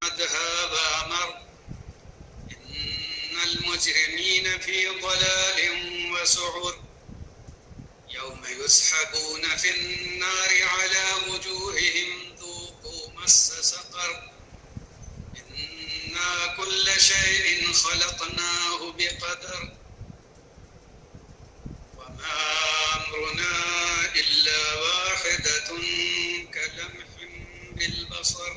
أدهى وأمر إن المجرمين في ضلال وسعر يوم يسحبون في النار على وجوههم ذوقوا مس سقر إنا كل شيء خلقناه بقدر وما أمرنا إلا واحدة كلمح بالبصر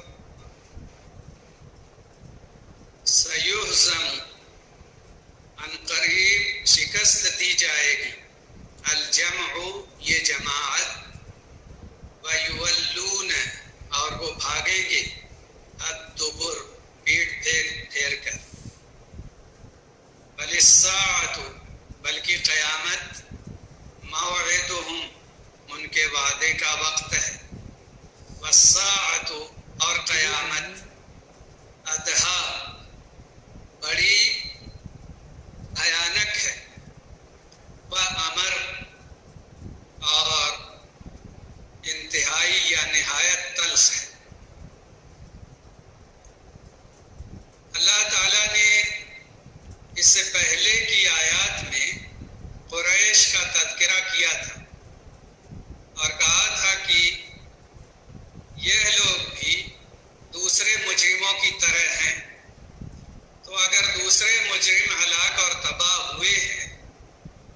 سيهزم عن قریب شکست دی جائے گی الجمع یہ جماعت ویولون اور وہ بھاگیں گے الدبر پیٹ پھیر کر بل الساعۃ بلکہ قیامت موعدہم ان کے وعدے کا وقت ہے والساعۃ اور قیامت ادہا بڑی بھیانک ہے وَأَمر اور انتہائی یا نہایت تلخ ہے۔ اللہ تعالیٰ نے اس سے پہلے کی آیات میں قریش کا تذکرہ کیا تھا اور کہا تھا کہ یہ لوگ بھی دوسرے مجرموں کی طرح ہیں، تو اگر دوسرے مجرم ہلاک اور تباہ ہوئے ہیں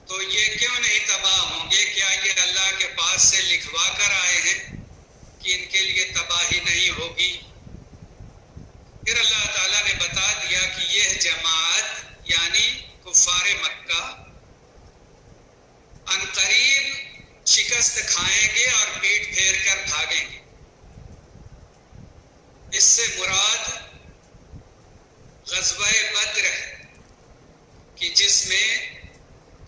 تو یہ کیوں نہیں تباہ ہوں گے؟ کیا یہ اللہ کے پاس سے لکھوا کر آئے ہیں کہ ان کے لیے تباہی نہیں ہوگی؟ پھر اللہ تعالیٰ نے بتا دیا کہ یہ جماعت یعنی کفار مکہ عنقریب شکست کھائیں گے اور پیٹ پھیر کر بھاگیں گے۔ اس سے مراد غزوہ بدر ہے کہ جس میں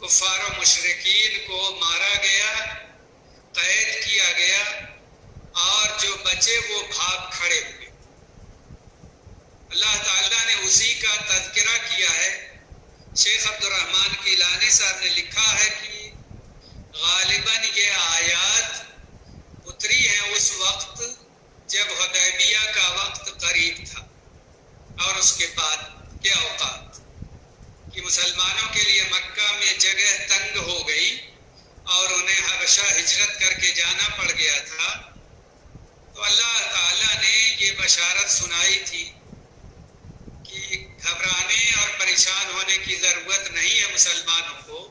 کفار و مشرکین کو مارا گیا، قید کیا گیا اور جو بچے وہ بھاگ کھڑے ہوئے۔ اللہ تعالیٰ نے اسی کا تذکرہ کیا ہے۔ شیخ عبد الرحمن کیلانی صاحب نے لکھا ہے کہ غالباً یہ آیات اتری ہیں اس وقت جب حدیبیہ کا وقت قریب تھا اور اس کے بعد کے اوقات کہ مسلمانوں کے لیے مکہ میں جگہ تنگ ہو گئی اور انہیں حبشہ ہجرت کر کے جانا پڑ گیا تھا، تو اللہ تعالیٰ نے یہ بشارت سنائی تھی کہ گھبرانے اور پریشان ہونے کی ضرورت نہیں ہے مسلمانوں کو۔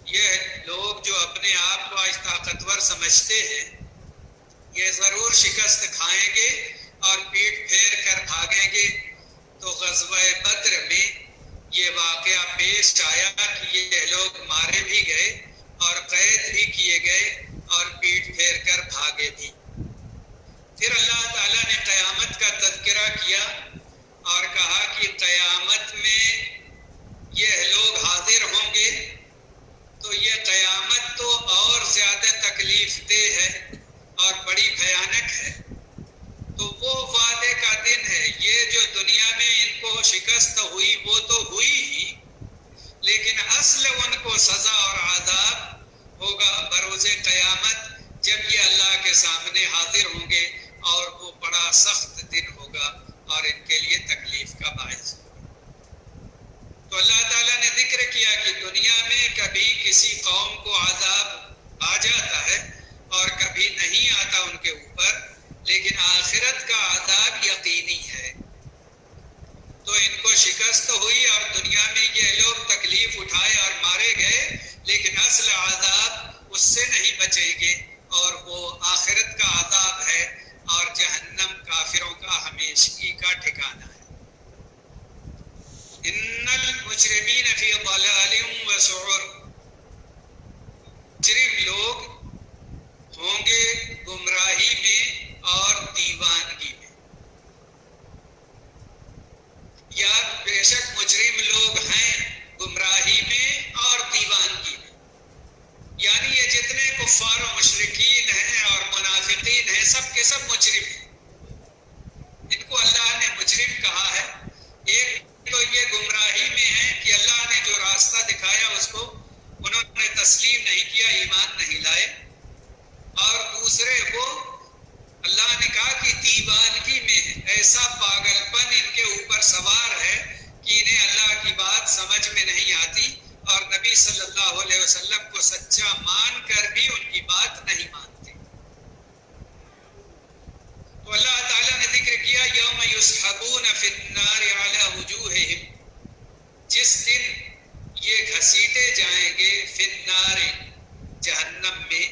یہ لوگ جو اپنے آپ کو آج طاقتور سمجھتے ہیں یہ ضرور شکست کھائیں گے اور پیٹ پھیر کر بھاگیں گے۔ تو غزوہ بدر میں یہ واقعہ پیش آیا کہ یہ لوگ مارے بھی گئے اور قید بھی کیے گئے اور پیٹ پھیر کر بھاگے بھی۔ پھر اللہ تعالیٰ نے قیامت کا تذکرہ کیا اور کہا کہ قیامت میں یہ لوگ حاضر ہوں گے تو یہ قیامت تو اور زیادہ تکلیف دہ ہے اور بڑی بھیانک ہے۔ تو وہ وعدے کا دن ہے۔ یہ جو دنیا میں ان کو شکست ہوئی وہ تو ہوئی ہی، لیکن اصل ان کو سزا اور عذاب ہوگا بروز قیامت جب یہ اللہ کے سامنے حاضر ہوں گے، اور وہ بڑا سخت دن ہوگا اور ان کے لیے تکلیف کا باعث ہوگا۔ تو اللہ تعالیٰ نے ذکر کیا کہ دنیا میں کبھی کسی قوم کو عذاب آ جاتا ہے اور کبھی نہیں آتا ان کے اوپر، لیکن آخرت کا عذاب یقینی ہے۔ تو ان کو شکست ہوئی اور دنیا میں یہ لوگ تکلیف اٹھائے اور مارے گئے، لیکن اصل عذاب اس سے نہیں بچیں گے، اور وہ آخرت کا عذاب ہے اور جہنم کافروں کا ہمیشگی کا ٹھکانہ ہے۔ ان المجرمین فی ضلال وسعر، مجرم لوگ ہوں گے گمراہی میں اور دیوانگی میں، یا بے شک مجرم لوگ ہیں گمراہی میں اور دیوانگی میں، یعنی یہ جتنے کفار و مشرکین ہیں اور منافقین ہیں سب کے سب مجرم ہیں۔ ان کو اللہ نے مجرم کہا ہے۔ ایک تو یہ گمراہی میں ہیں کہ اللہ نے جو راستہ دکھایا اس کو انہوں نے تسلیم نہیں کیا، ایمان نہیں لائے، اور دوسرے وہ اللہ نے کہا کہ دیوانگی پن ان کے اوپر سوار ہے کہ انہیں اللہ کی بات سمجھ میں نہیں آتی اور نبی صلی اللہ علیہ وسلم کو سچا مان کر بھی ان کی بات نہیں مانتے. تو اللہ تعالیٰ نے ذکر کیا یوم یسحبون فی النار علی وجوہہم، جس دن یہ گھسیٹے جائیں گے فی النار جہنم میں،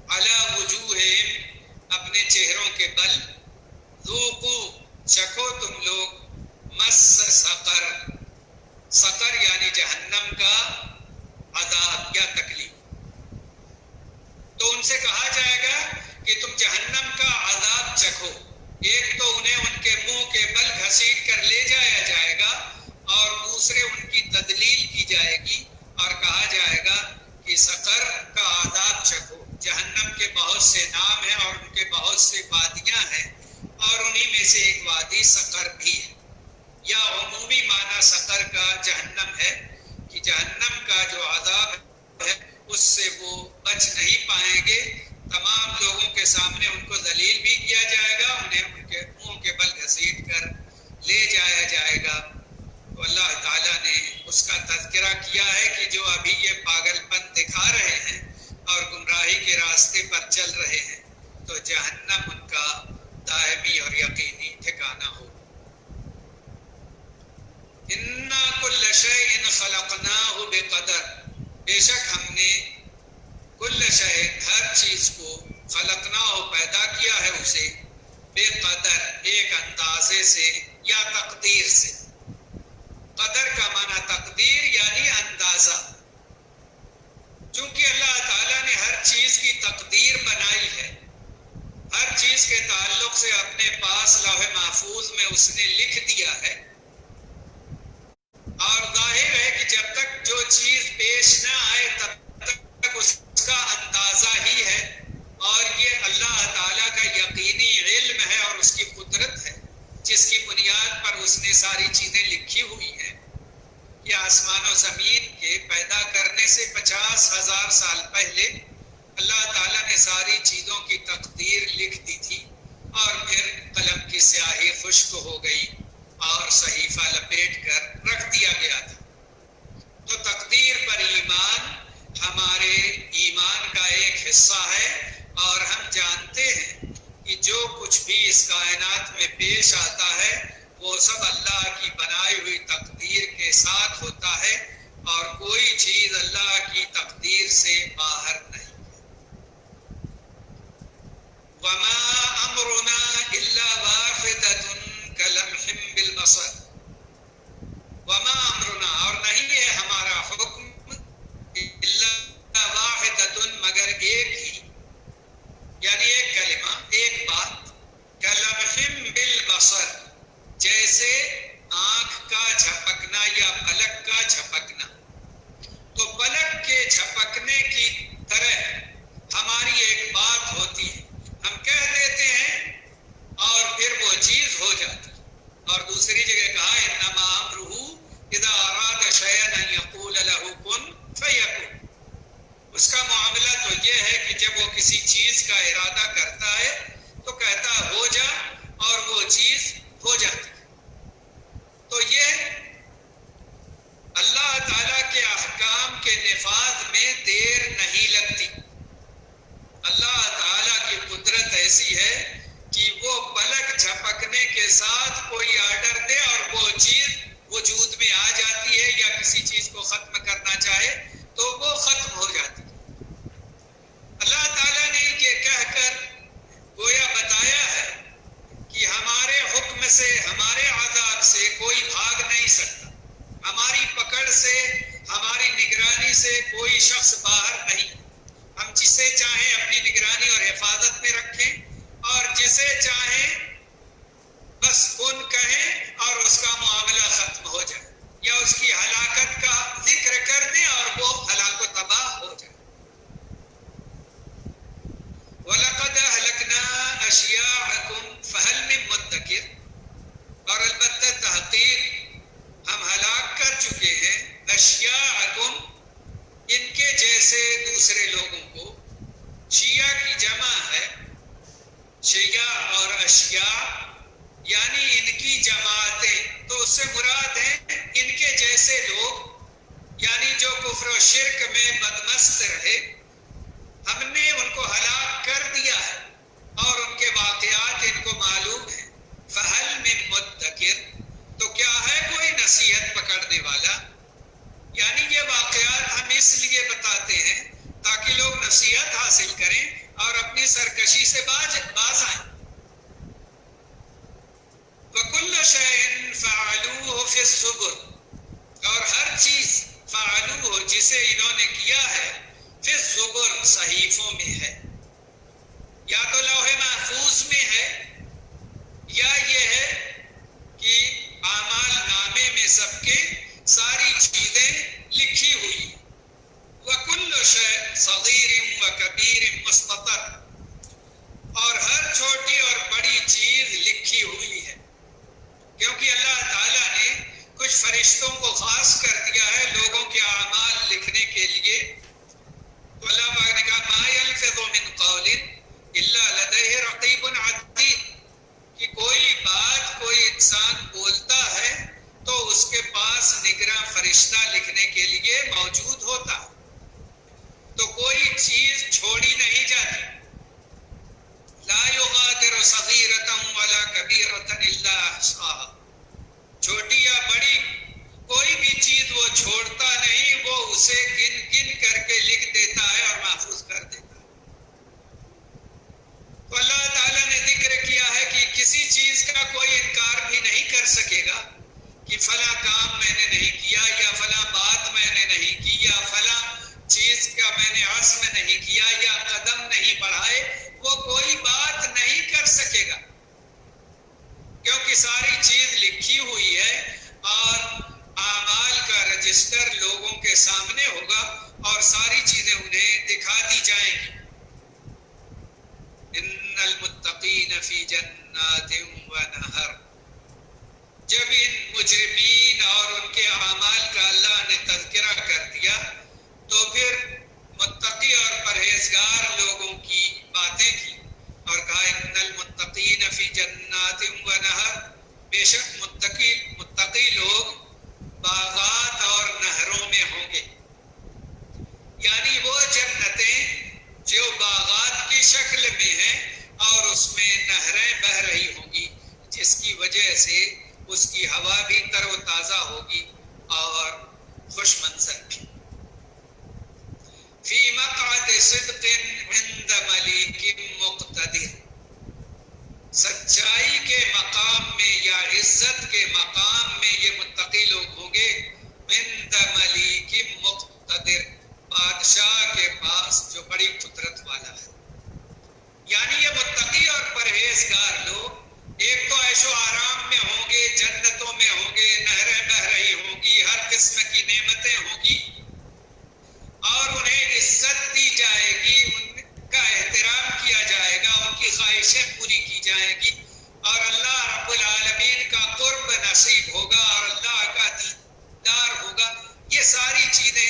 علی وجوہہم اپنے چہروں کے بل، ذوقوا چکھو تم لوگ مس سقر، سقر یعنی جہنم کا عذاب یا تکلیف. تو ان سے کہا جائے گا کہ تم جہنم کا عذاب چکھو. ایک تو انہیں ان کے منہ کے بل گھسیٹ کر لے جایا جائے گا اور دوسرے ان کی تدلیل کی جائے گی اور کہا جائے گا کہ سقر کا عذاب چکھو. جہنم کے بہت سے نام ہیں اور ان کے بہت سے وادیاں ہیں اور انہی میں سے ایک وادی سقر بھی ہے. یا عمومی معنی سقر کا جہنم ہے کہ جہنم کا جو عذاب ہے اس سے وہ بچ نہیں پائیں گے. تمام لوگوں کے سامنے ان کو ذلیل بھی کیا جائے گا، انہیں ان کے منہ کے بل گھسیٹ کر لے جایا جائے گا. تو اللہ تعالیٰ نے اس کا تذکرہ کیا ہے کہ جو ابھی یہ پاگل پن دکھا رہے ہیں اور گمراہی کے راستے پر چل رہے ہیں تو جہنم ان کا دائمی اور یقینی ٹھکانہ ہو. اِنَّا كُلَّ شَيْءٍ خَلَقْنَاهُ بِقَدَرٍ، بے شک ہم نے کل شے ہر چیز کو خلقناہ پیدا کیا ہے اسے بے قدر ایک اندازے سے یا تقدیر سے. قدر کا معنی تقدیر یعنی اندازہ. چونکہ اللہ تعالیٰ نے ہر چیز کی تقدیر بنائی ہے، ہر چیز کے تعلق سے اپنے پاس لوح محفوظ میں اس نے لکھ دیا ہے اور ظاہر ہے کہ جب تک جو چیز پیش نہ آئے تب تک اس کا اندازہ ہی ہے. اور یہ اللہ تعالیٰ کا یقینی علم ہے اور اس کی قدرت ہے جس کی بنیاد پر اس نے ساری چیزیں لکھی ہوئی ہیں. یہ آسمان و زمین کے پیدا کرنے سے 50,000 سال پہلے اللہ تعالیٰ نے ساری چیزوں کی تقدیر لکھ دی تھی اور پھر قلم کی سیاہی خشک ہو گئی اور صحیفہ لپیٹ کر رکھ دیا گیا تھا. تو تقدیر پر ایمان ہمارے ایمان کا ایک حصہ ہے اور ہم جانتے ہیں کہ جو کچھ بھی اس کائنات میں پیش آتا ہے وہ سب اللہ کی بنائی ہوئی تقدیر کے ساتھ ہوتا ہے اور کوئی چیز اللہ کی تقدیر سے باہر نہیں. وَمَا أَمْرُنَا إِلَّا وَاحِدَةٌ كَلَمْحٍ بِالْبَصَرِ. وَمَا أَمْرُنَا اور نہیں ہے ہمارا حکم إِلَّا وَاحِدَةٌ مگر ایک ہی، یعنی ایک کلمہ ایک بات. كَلَمْحٍ بِالْبَصَرِ جیسے آنکھ کا جھپکنا یا پلک کا جھپکنا. تو پلک کے جھپکنے کی طرح ہماری ایک بات ہوتی ہے، ہم کہہ دیتے ہیں اور پھر وہ چیز ہو جاتی. اور دوسری جگہ کہا انما امرہ اذا اراد شیئا ان یقول له کن فیکن. اس کا معاملہ تو یہ ہے کہ جب وہ کسی چیز کا ارادہ کرتا ہے تو کہتا ہو جا اور وہ چیز ہو جاتی. تو یہ اللہ تعالیٰ کے احکام کے نفاذ میں دیر نہیں لگتی. اللہ تعالیٰ کی قدرت ایسی ہے کہ وہ پلک جھپکنے کے ساتھ کوئی آرڈر دے اور وہ چیز وجود میں آ جاتی ہے، یا کسی چیز کو ختم کرنا چاہے تو وہ ختم ہو جاتی ہے. اللہ تعالیٰ نے یہ کہہ کر گویا بتایا ہے کہ ہمارے حکم سے، ہمارے عذاب سے کوئی بھاگ نہیں سکتا، ہماری پکڑ سے، ہماری نگرانی سے کوئی شخص باہر نہیں. ہم جسے چاہیں اپنی نگرانی اور حفاظت میں رکھیں اور جسے چاہیں بس کن کہیں اور اس کا معاملہ ختم ہو جائے، یا اس کی ہلاکت کا ذکر کر دیں اور وہ ہلاک و تباہ ہو جائے. وَلَقَدْ أَهْلَكْنَا أَشْيَاعَكُمْ فَهَلْ مِن مُدَّكِرٍ، اور البتہ تحقیق ہم ہلاک کر چکے ہیں اشیاءکم ان کے جیسے دوسرے لوگوں کو. شیعہ کی جمع ہے، شیعہ اور اشیاء یعنی ان کی جمع سے مراد ہیں ان کے جیسے لوگ، یعنی جو کفر و شرک میں بدمست رہے، ہم نے ان کو ہلاک کر دیا ہے اور ان کے واقعات ان کو معلوم ہیں۔ فَهَلْ مِن مُدَّكِرٍ، تو کیا ہے کوئی نصیحت پکڑنے والا؟ یعنی یہ واقعات ہم اس لیے بتاتے ہیں تاکہ لوگ نصیحت حاصل کریں اور اپنی سرکشی سے باز آئیں۔ وَكُلَّ شَيْءٍ فَعَلُوهُ فِي الزُّبُرِ، اور ہر چیز فَعَلُوهُ جسے انہوں نے کیا ہے، فِي الزُّبُرِ صحیفوں میں ہے، یا تو لوح محفوظ میں ہے، یا یہ ہے کہ اعمال نامے میں سب کے ساری چیزیں لکھی ہوئی ہیں۔ وَكُلُّ شَيْءٍ صَغِيرٍ وَكَبِيرٍ مُسْتَطَرٍ، اور ہر چھوٹی اور بڑی چیز لکھی ہوئی ہے، کیونکہ اللہ تعالیٰ نے کچھ فرشتوں کو خاص کر دیا ہے لوگوں کے اعمال لکھنے کے لیے۔ تو اللہ پاک نے کہا مَا يَلْفِظُ مِن قَوْلٍ إِلَّا لَدَيْهِ رَقِيبٌ عَتِيدٌ، کہ کوئی بات کوئی انسان بولتا ہے تو اس کے پاس نگراں فرشتہ لکھنے کے لیے موجود ہوتا، تو کوئی چیز چھوڑی نہیں جاتی۔ لا يغادر صغيرة ولا كبيرة إلا أحصاها، چھوٹی یا بڑی کوئی بھی چیز وہ چھوڑتا نہیں، وہ اسے گن گن کر کے لکھ دیتا ہے اور محفوظ کر دیتا ہے۔ تو اللہ تعالیٰ نے ذکر کیا ہے کہ کسی چیز کا کوئی انکار بھی نہیں کر سکے گا کہ فلاں کام میں نے نہیں کیا، یا فلاں بات میں نے نہیں کی، یا فلاں چیز کا میں نے عزم نہیں کیا، یا قدم نہیں بڑھائے، وہ کوئی بات نہیں کر سکے گا، کیونکہ ساری چیز لکھی ہوئی ہے اور اعمال کا رجسٹر لوگوں کے سامنے ہوگا اور ساری چیزیں انہیں دکھا دی جائیں گی۔ ان المتقین فی جنات ونہر، جب ان مجرمین اور ان کے اعمال کا اللہ نے تذکرہ کر دیا تو پھر متقی اور پرہیزگار لوگوں کی باتیں کی اور کہا ان المتقین فی جنات ونہر، بے شک متقی لوگ باغات اور نہروں میں ہوں گے، یعنی وہ جنتیں جو باغات کی شکل میں ہیں اور اس میں نہریں بہہ رہی ہوں گی، جس کی وجہ سے اس کی ہوا بھی تر و تازہ ہوگی اور خوش منظر بھی۔ فی مقعد صدق عند ملیک مقتدر، سچائی کے مقام میں یا عزت کے مقام میں یہ متقی لوگ ہوں گے، عند ملیک مقتدر، بادشاہ کے پاس جو بڑی قدرت والا ہے۔ یعنی یہ متقی اور پرہیزگار لوگ ایک تو عیش و آرام میں ہوں گے، جنتوں میں ہوں گے، نہریں بہہ رہی ہوں گی، ہر قسم کی نعمتیں ہوں گی اور انہیں عزت دی جائے گی، ان کا احترام کیا جائے گا، ان کی خواہشیں پوری کی جائیں گی اور اللہ رب العالمین کا قرب نصیب ہوگا اور اللہ کا دیدار ہوگا۔ یہ ساری چیزیں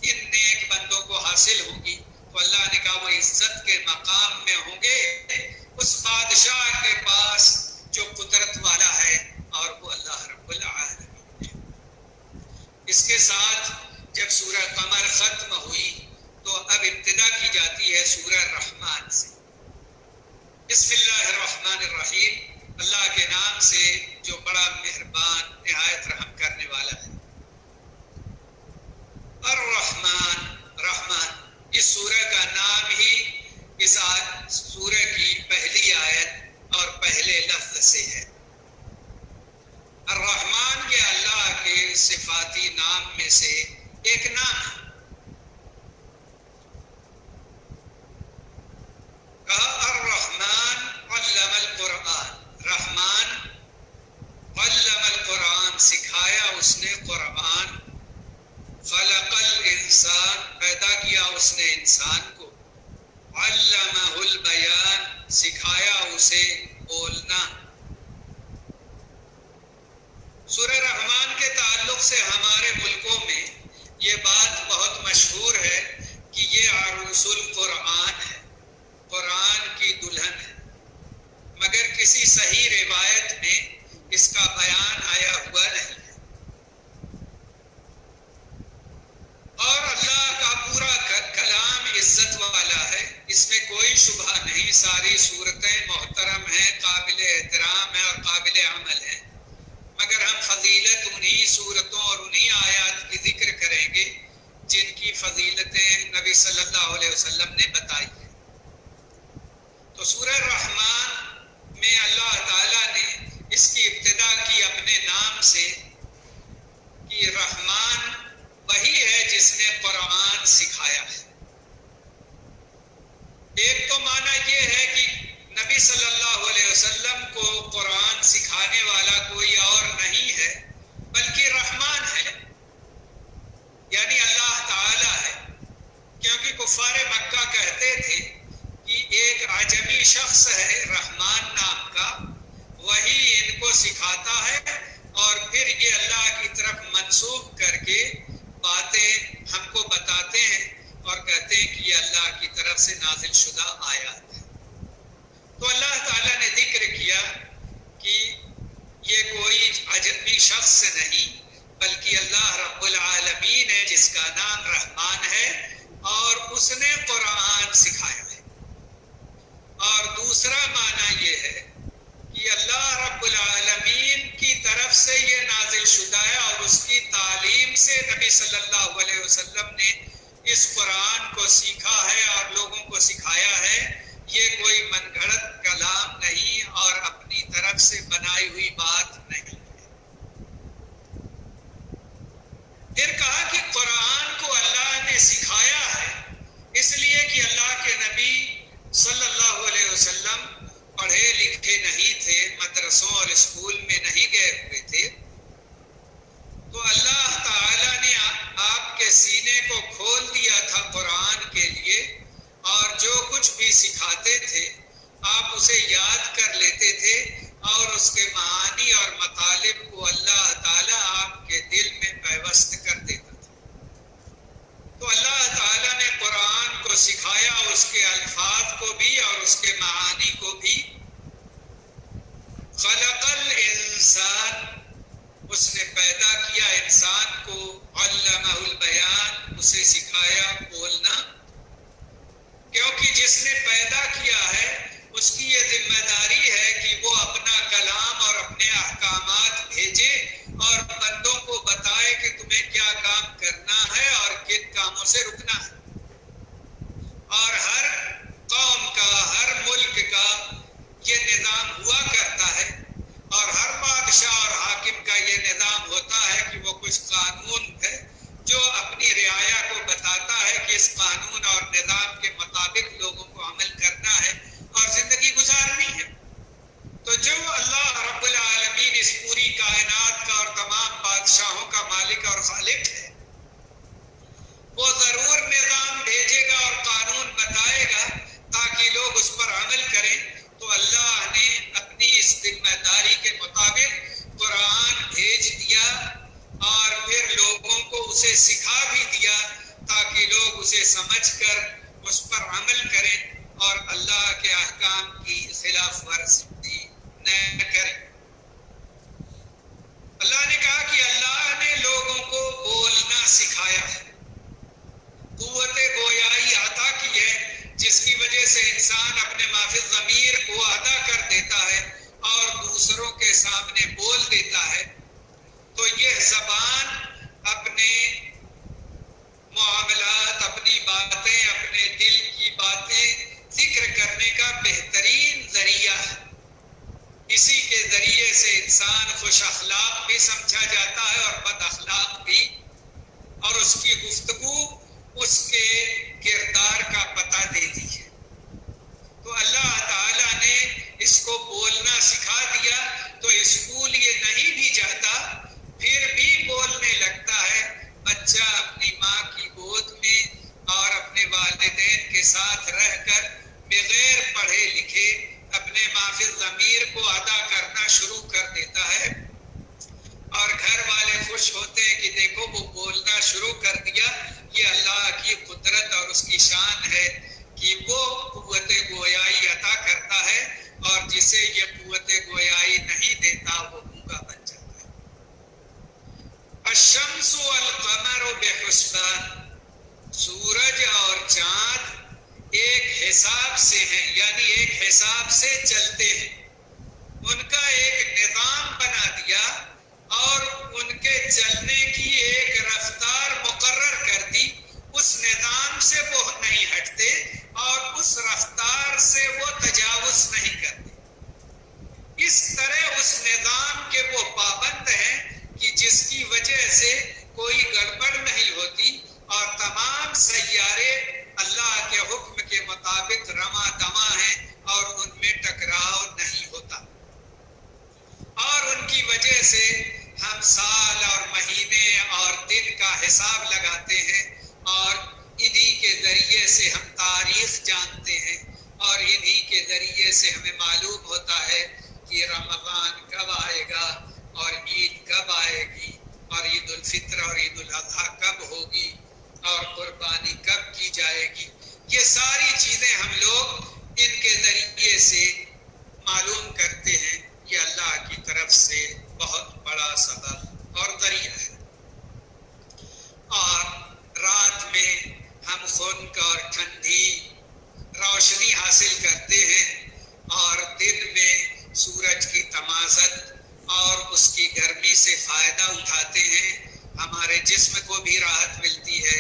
ان نیک بندوں کو حاصل ہوگی۔ تو اللہ نے کہا وہ عزت کے مقام میں ہوں گے اس بادشاہ کے پاس جو قدرت والا ہے اور وہ اللہ رب العالمین ہے۔ اس کے ساتھ جب سورہ قمر ختم ہوئی تو اب ابتدا کی جاتی ہے سورہ رحمان سے۔ بسم اللہ الرحمن الرحیم، اللہ کے نام سے جو بڑا مہربان نہایت رحم کرنے والا ہے۔ الرحمن، رحمان، اس سورہ کا نام ہی اس سورہ کی پہلی آیت اور پہلے لفظ سے ہے۔ الرحمن یہ اللہ کے صفاتی نام میں سے ایک نام ہے۔ کہا الرحمن علم القرآن، رحمان علم القرآن، سکھایا اس نے قرآن، خلق الانسان، پیدا کیا اس نے انسان کو، علمہ البیان، سکھایا اسے بولنا۔ سورہ رحمان کے تعلق سے ہمارے ملکوں میں یہ بات بہت مشہور ہے کہ یہ عروس القرآن ہے، قرآن کی دلہن ہے، مگر کسی صحیح روایت میں اس کا بیان آیا ہوا نہیں۔ فضیلت انہی صورتوں اور انہی آیات کی ذکر کریں گے جن کی فضیلتیں نبی صلی اللہ علیہ وسلم نے بتائی ہیں۔ تو سورہ رحمان میں اللہ تعالیٰ نے اس کی ابتدا کی اپنے نام سے کہ رحمان وہی ہے جس نے قرآن سکھایا ہے۔ ایک تو معنی یہ ہے کہ نبی صلی اللہ علیہ وسلم کو قرآن سکھانے والا کوئی اور نہیں ہے بلکہ رحمان ہے، یعنی اللہ تعالیٰ ہے، کیونکہ کفار مکہ کہتے تھے کہ ایک عجمی شخص ہے رحمان نام کا، وہی ان کو سکھاتا ہے اور پھر یہ اللہ کی طرف منسوب کر کے باتیں ہم کو بتاتے ہیں اور کہتے ہیں کہ یہ اللہ کی طرف سے نازل شدہ آیات ہے۔ تو اللہ تعالیٰ نے ذکر کیا کہ یہ کوئی عجمی شخص نہیں بلکہ اللہ رب العالمین ہے جس کا نام رحمان ہے اور اس نے قرآن سکھایا ہے۔ اور دوسرا معنی یہ ہے کہ اللہ رب العالمین کی طرف سے یہ نازل شدہ ہے اور اس کی تعلیم سے نبی صلی اللہ علیہ وسلم نے اس قرآن کو سیکھا ہے اور لوگوں کو سکھایا ہے۔ یہ کوئی من گھڑت کلام نہیں اور اپنی طرف سے بنائی ہوئی بات نہیں ہے۔ پھر کہا کہ قرآن کو اللہ نے سکھایا ہے اس لیے کہ اللہ کے نبی صلی اللہ علیہ وسلم پڑھے لکھے نہیں تھے، مدرسوں اور اسکول میں نہیں گئے ہوئے تھے، تو اللہ تعالیٰ نے آپ کے سینے کو کھول دیا تھا قرآن کے لیے، اور جو کچھ بھی سکھاتے تھے آپ اسے یاد کر لیتے تھے اور اس کے معانی اور مطالب کو اللہ تعالیٰ آپ کے دل میں پیوست کر دیتا تھا۔ تو اللہ تعالیٰ نے قرآن کو سکھایا، اس کے الفاظ کو بھی اور اس کے معانی کو بھی۔ خلق الانسان، اس نے پیدا کیا انسان کو، علمہ البیان، اسے سکھایا بولنا، کیونکہ جس نے پیدا کیا ہے اس کی یہ ذمہ داری ہے کہ وہ اپنا کلام اور اپنے احکامات بھیجے اور بندوں کو بتائے کہ تمہیں کیا کام کرنا ہے اور کن کاموں سے رکنا ہے۔ اور ہر قوم کا، ہر ملک کا یہ نظام ہوا کرتا ہے اور ہر بادشاہ اور حاکم کا یہ نظام ہوتا ہے کہ وہ کچھ قانون ہے جو اپنی رعایا کو بتاتا ہے کہ اس قانون اور نظام کے مطابق لوگوں کو عمل کرنا ہے اور زندگی گزارنی ہے۔ تو جو اللہ رب العالمین اس پوری کائنات کا اور تمام بادشاہوں کا مالک اور خالق ہے، وہ ضرور نظام بھیجے گا اور قانون بتائے گا تاکہ لوگ اس پر عمل کریں۔ تو اللہ نے اپنی اس ذمہ داری کے مطابق قرآن بھیج دیا اور پھر لوگوں کو اسے سکھا بھی دیا تاکہ لوگ اسے سمجھ کر اس پر عمل کریں اور اللہ کے احکام کی خلاف ورزی نہ کریں۔ اللہ نے کہا کہ اللہ نے لوگوں کو بولنا سکھایا ہے، قوت گویائی عطا کی ہے جس کی وجہ سے انسان اپنے مافی ضمیر کو ادا کر دیتا ہے اور دوسروں کے سامنے بول دیتا ہے۔ تو یہ زبان اپنے معاملات، اپنی باتیں، اپنے دل کی باتیں ذکر کرنے کا بہترین ذریعہ ہے۔ اسی کے ذریعے سے انسان خوش اخلاق بھی سمجھا جاتا ہے اور بد اخلاق بھی، اور اس کی گفتگو اس کے کردار کا پتہ دیتی ہے۔ تو اللہ تعالیٰ نے اس کو بولنا سکھا دیا، تو اسکول یہ نہیں بھی جاتا پھر بھی بولنے لگتا ہے۔ بچہ اپنی ماں کی گود میں اور اپنے والدین کے ساتھ رہ کر بغیر پڑھے لکھے اپنے مافی ضمیر کو ادا کرنا شروع کر دیتا ہے، اور گھر والے خوش ہوتے ہیں کہ دیکھو وہ بولنا شروع کر دیا۔ یہ اللہ کی قدرت اور اس کی شان ہے کہ وہ قوت گویائی عطا کرتا ہے، اور جسے یہ قوت گویائی نہیں دیتا وہ گونگا بن جاتا ہے۔ الشمس والقمر بحسبان، سورج اور چاند ایک حساب سے ہیں، یعنی ایک حساب سے چلتے ہیں، ان کا ایک نظام بنا دیا اور ان ہم سال اور مہینے اور دن کا حساب لگاتے ہیں اور انہی کے ذریعے سے ہم تاریخ جانتے ہیں اور انہی کے ذریعے سے ہمیں معلوم ہوتا ہے کہ رمضان کب آئے گا اور عید کب آئے گی اور عید الفطر اور عید الاضحیٰ کب ہوگی اور قربانی کب کی جائے گی. یہ ساری چیزیں ہم لوگ ان کے ذریعے سے معلوم کرتے ہیں. یہ اللہ کی طرف سے بہت بڑا سبب اور ذریعہ ہے. اور رات میں ہم خنک اور ٹھنڈی روشنی حاصل کرتے ہیں اور دن میں سورج کی تمازت اور اس کی گرمی سے فائدہ اٹھاتے ہیں. ہمارے جسم کو بھی راحت ملتی ہے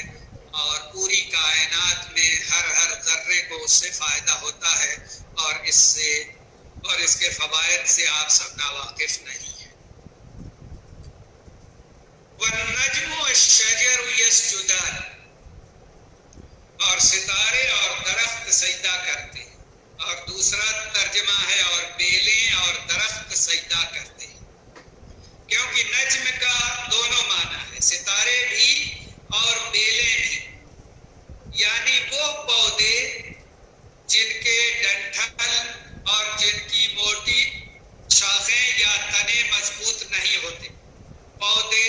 اور پوری کائنات میں ہر ذرے کو اس سے فائدہ ہوتا ہے اور اس کے فوائد سے آپ سب ناواقف نہیں ہیں. وَالنَّجْمُ وَالشَّجَرُ يَسْجُدَانِ، اور ستارے اور درخت سجدہ کرتے ہیں. اور دوسرا ترجمہ ہے اور بیلیں اور درخت سجدہ کرتے ہیں، کیونکہ نجم کا دونوں معنی ہے، ستارے بھی اور بیلیں بھی. یعنی وہ پودے جن کے ڈنٹھل اور جن کی موٹی شاخیں یا تنے مضبوط نہیں ہوتے، پودے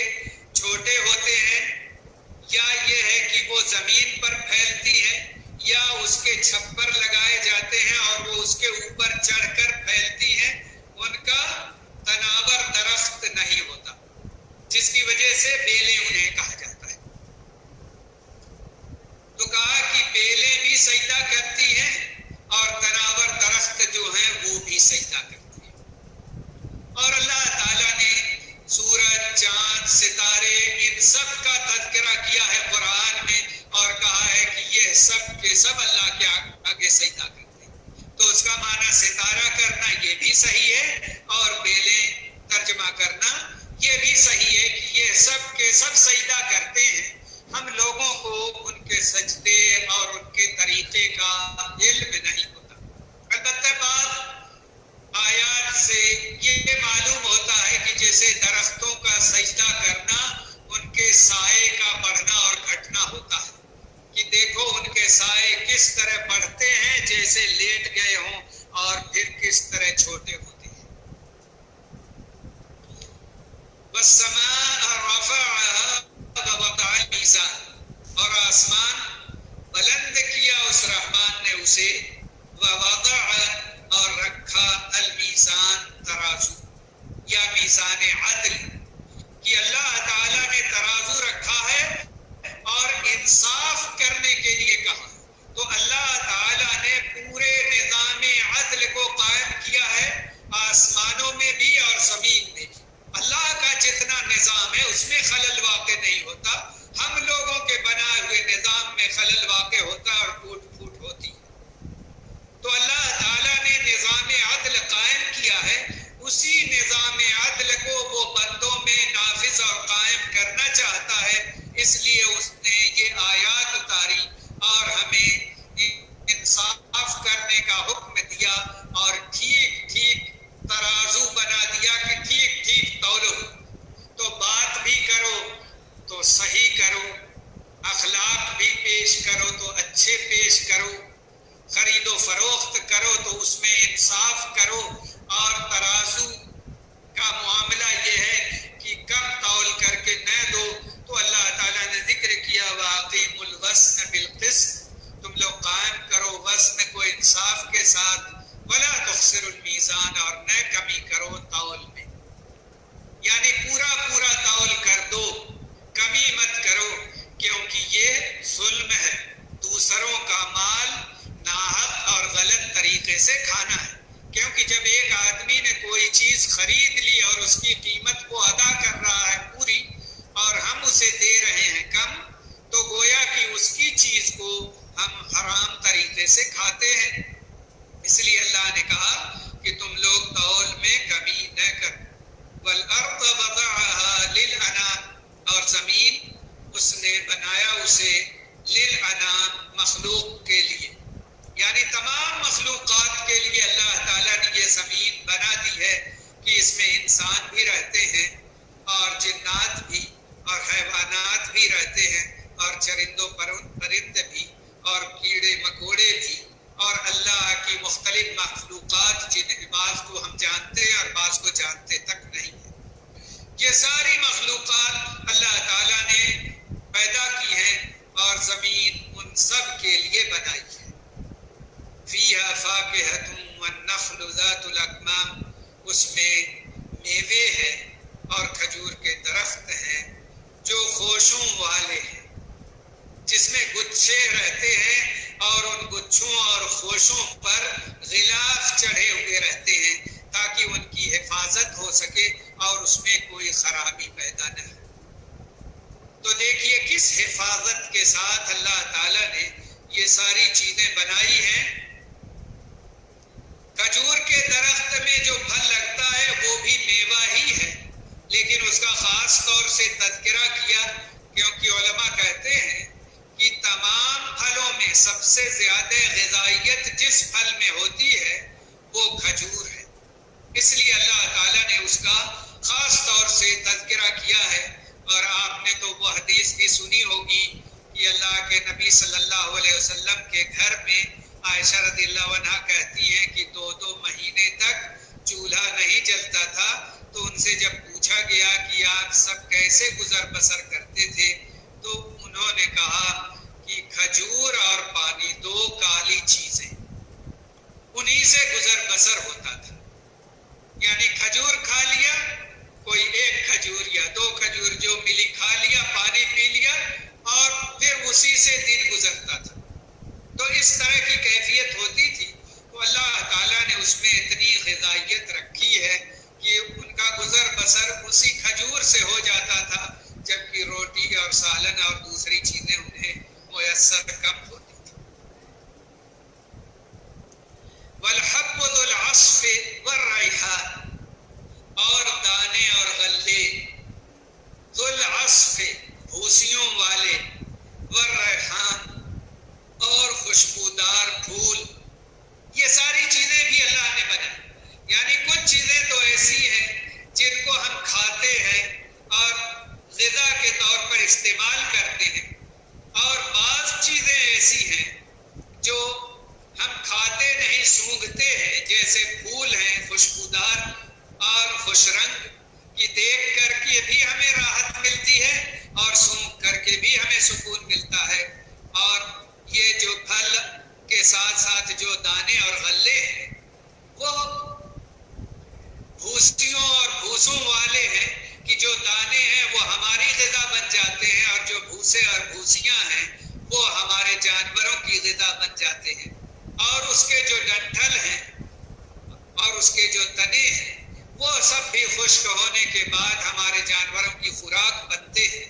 چھوٹے ہوتے ہیں یا یہ ہے کہ وہ زمین پر پھیلتی ہیں یا اس کے چھپر لگائے جاتے ہیں اور وہ اس کے اوپر چڑھ کر پھیلتی ہیں. ان کا تناور درخت نہیں ہوتا، جس کی وجہ سے بیلیں انہیں کہا جاتا ہے. تو کہا کہ بیلیں بھی سجدہ کرتی ہیں اور تناور درخت جو ہیں وہ بھی سجدہ کرتی ہیں. اور اللہ تعالیٰ نے سورج، چاند، ستارے ان سب کا تذکرہ کیا ہے قرآن میں اور کہا ہے کہ یہ سب کے سب اللہ کے آگے سجدہ کرتے ہیں. تو اس کا معنی ستارہ کرنا یہ بھی صحیح ہے اور بیلیں ترجمہ کرنا یہ بھی صحیح ہے کہ یہ سب کے سب سجدہ کرتے ہیں. ہم لوگوں کو ان کے سجدے اور ان کے طریقے کا علم نہیں ہوتا. البتہ بعض آیات سے یہ معلوم ہوتا ہے کہ جیسے درختوں کا سجدہ کرنا ان کے سائے کا بڑھنا اور گھٹنا ہوتا ہے، کہ دیکھو ان کے سائے کس طرح بڑھتے ہیں جیسے لیٹ گئے ہوں اور پھر کس طرح چھوٹے ہوتے ہیں. وَالسَّمَاءَ رَفَعَهَا وَوَضَعَ الْمِيزَانَ، اور آسمان بلند کیا اس رحمان نے اسے، وَوَضَعَ، اور رکھا، المیزان، ترازو یا میزان عدل، کہ اللہ تعالیٰ نے ترازو رکھا ہے اور انصاف کرنے کے لیے کہا. تو اللہ تعالیٰ نے پورے نظام عدل کو قائم کیا ہے، آسمانوں میں بھی اور زمین میں بھی. اللہ کا جتنا نظام ہے اس میں خلل واقع نہیں ہوتا. ہم لوگوں کے بنائے ہوئے نظام میں خلل واقع ہوتا اور ٹوٹ پھوٹ ہوتی ہے. تو اللہ تعالیٰ نے نظام عدل قائم کیا ہے، اسی نظام عدل کو وہ بندوں میں نافذ اور قائم کرنا چاہتا ہے. اس لیے اس نے یہ آیات اتاری اور ہمیں انصاف کرنے کا حکم دیا اور ٹھیک ٹھیک ترازو بنا دیا کہ ٹھیک ٹھیک تولو. تو بات بھی کرو تو صحیح کرو، اخلاق بھی پیش کرو تو اچھے پیش کرو، خرید و فروخت کرو تو اس میں انصاف کرو. اور ترازو کا معاملہ یہ ہے کہ کم تول کر کے نہ دو. تو اللہ تعالیٰ نے ذکر کیا وَأَقِيمُوا الْوَزْنَ بِالْقِسْطِ، تم لوگ قائم کرو وزن کو انصاف کے ساتھ، وَلَا تُخْسِرُوا الْمِيزَانَ، اور نہ کمی کرو تول میں. یعنی پورا پورا تول کر دو، کمی مت کرو، کیونکہ یہ ظلم ہے، دوسروں کا مال ناحق اور غلط طریقے سے کھانا ہے. کیونکہ جب ایک آدمی نے کوئی چیز خرید لی اور اس کی قیمت کو ادا کر رہا ہے پوری اور ہم اسے دے رہے ہیں کم، تو گویا کہ اس کی چیز کو ہم حرام طریقے سے کھاتے ہیں. اس لیے اللہ نے کہا کہ تم لوگ تول میں کمی نہ کرو. وَالْأَرْضَ وَضَعَهَا لِلْأَنَامِ، اور زمین اس نے بنایا اسے لِلْأَنَامِ، مخلوق کے لیے، یعنی تمام مخلوقات کے لیے اللہ تعالیٰ نے یہ زمین بنا دی ہے کہ اس میں انسان بھی رہتے ہیں اور جنات بھی اور حیوانات بھی رہتے ہیں، اور چرندوں پرند بھی اور کیڑے مکوڑے بھی، اور اللہ کی مختلف مخلوقات جن بعض کو ہم جانتے ہیں اور بعض کو جانتے تک نہیں ہیں۔ یہ ساری مخلوقات اللہ تعالیٰ نے پیدا کی ہیں اور زمین ان سب کے لیے بنائی ہے۔ فیہا فاکہۃ والنخل ذات الاکمام، اس میں میوے ہیں اور کھجور کے درخت ہیں جو خوشوں والے ہیں، جس میں گچھے رہتے ہیں اور ان گچھوں اور خوشوں پر غلاف چڑھے ہوئے رہتے ہیں تاکہ ان کی حفاظت ہو سکے اور اس میں کوئی خرابی پیدا نہ ہو۔ تو دیکھیے کس حفاظت کے ساتھ اللہ تعالیٰ نے یہ ساری چیزیں بنائی ہیں۔ کھجور کے درخت میں جو پھل لگتا ہے وہ بھی میوہ ہی ہے، لیکن اس کا خاص طور سے تذکرہ کیا کیونکہ علماء کہتے ہیں کہ تمام پھلوں میں سب سے زیادہ غذائیت جس پھل میں ہوتی ہے وہ کھجور ہے، اس لیے اللہ تعالیٰ نے اس کا خاص طور سے تذکرہ کیا ہے۔ اور آپ نے تو وہ حدیث بھی سنی ہوگی کہ اللہ کے نبی صلی اللہ علیہ وسلم کے گھر میں عائشہ رضی اللہ عنہا کہتی ہیں کہ 2 مہینے تک چولہا نہیں جلتا تھا، تو ان سے جب پوچھا گیا کہ آپ سب کیسے گزر بسر کرتے تھے تو انہوں نے کہا کہ کھجور اور پانی 2 کالی چیزیں، انہی سے گزر بسر ہوتا تھا۔ یعنی کھجور کھا لیا، کوئی 1 کھجور یا 2 کھجور جو ملی کھا لیا، پانی پی لیا اور پھر اسی سے دن گزرتا تھا۔ تو اس طرح کی کیفیت ہوتی تھی، تو اللہ تعالیٰ نے اس میں اتنی غذائیت رکھی ہے کہ ان کا گزر بسر اسی کھجور سے ہو جاتا تھا، جبکہ روٹی اور سالن اور دوسری چیزیں انہیں میسر کم ہوتی تھی۔ وَالْحَبُّ ذُو الْعَصْفِ وَالرَّيْحَانُ، اور دانے اور غلے، ذو العصف بھوسیوں والے، والریحان اور خوشبودار پھول، یہ ساری چیزیں بھی اللہ نے بنائی۔ یعنی کچھ چیزیں تو ایسی ہیں جن کو ہم کھاتے ہیں اور غذا کے طور پر استعمال کرتے ہیں، اور بعض چیزیں ایسی ہیں جو ہم کھاتے نہیں سونگھتے ہیں، جیسے پھول ہیں خوشبودار اور خوش رنگ کی، دیکھ کر کے بھی ہمیں راحت ملتی ہے اور سونگھ کر کے بھی ہمیں سکون ملتا ہے۔ اور یہ جو پھل کے ساتھ ساتھ جو دانے اور غلے ہیں وہ بھوسیوں اور بھوسوں والے ہیں کہ جو دانے ہیں وہ ہماری غذا بن جاتے ہیں، اور جو بھوسے اور بھوسیاں ہیں وہ ہمارے جانوروں کی غذا بن جاتے ہیں، اور اس کے جو ڈنٹھل ہیں اور اس کے جو تنے ہیں وہ سب بھی خشک ہونے کے بعد ہمارے جانوروں کی خوراک بنتے ہیں۔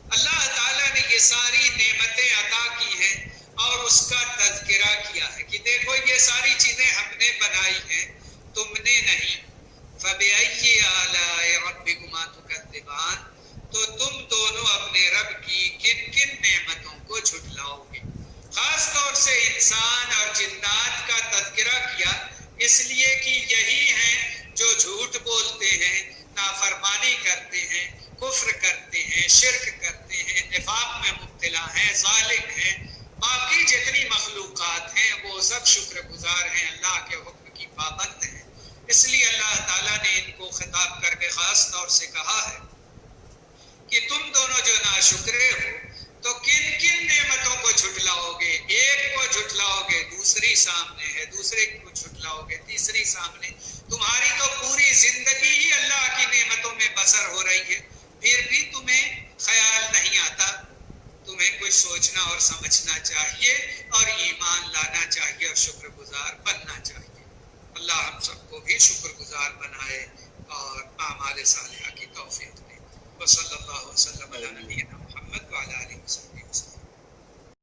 اللہ تعالیٰ نے یہ ساری نعمتیں عطا کی ہیں اور اس کا تذکرہ کیا ہے کہ دیکھو یہ ساری چیزیں ہم نے بنائی ہیں، تم نے نہیں۔ فَبِأَيِّ آلَاءِ رَبِّكُمَا تُكَذِّبَانِ، تو تم دونوں اپنے رب کی کن کن نعمتوں کو جھٹلاؤ گے۔ خاص طور سے انسان اور جنات کا تذکرہ کیا اس لیے کہ یہی ہیں جو جھوٹ بولتے ہیں، نافرمانی کرتے ہیں، کفر کرتے ہیں، شرک کرتے ہیں، نفاق میں مبتلا ہیں، ظالم ہیں۔ باقی جتنی مخلوقات ہیں وہ سب شکر گزار ہیں، اللہ کے حکم کی پابند ہیں۔ اس لیے اللہ تعالیٰ نے ان کو خطاب کر کے خاص طور سے کہا ہے کہ تم دونوں جو ناشکرے ہو تو کن کن نعمتوں کو جھٹلاؤ گے؟ ایک کو جھٹلاؤ گے، دوسری سامنے ہے، دوسرے کو جھٹلاؤ گے، تیسری سامنے۔ تمہاری تو پوری زندگی ہی اللہ کی نعمتوں میں بسر ہو رہی ہے، پھر بھی تمہیں خیال نہیں آتا۔ تمہیں کچھ سوچنا اور سمجھنا چاہیے اور ایمان لانا چاہیے اور شکر گزار بننا چاہیے۔ اللہ ہم سب کو بھی شکر گزار بنائے اور اعمال صالحہ کی توفیق دے۔ وصلی اللہ وسلم علی نبینا محمد وعلی آلہ وصحبہ وسلم۔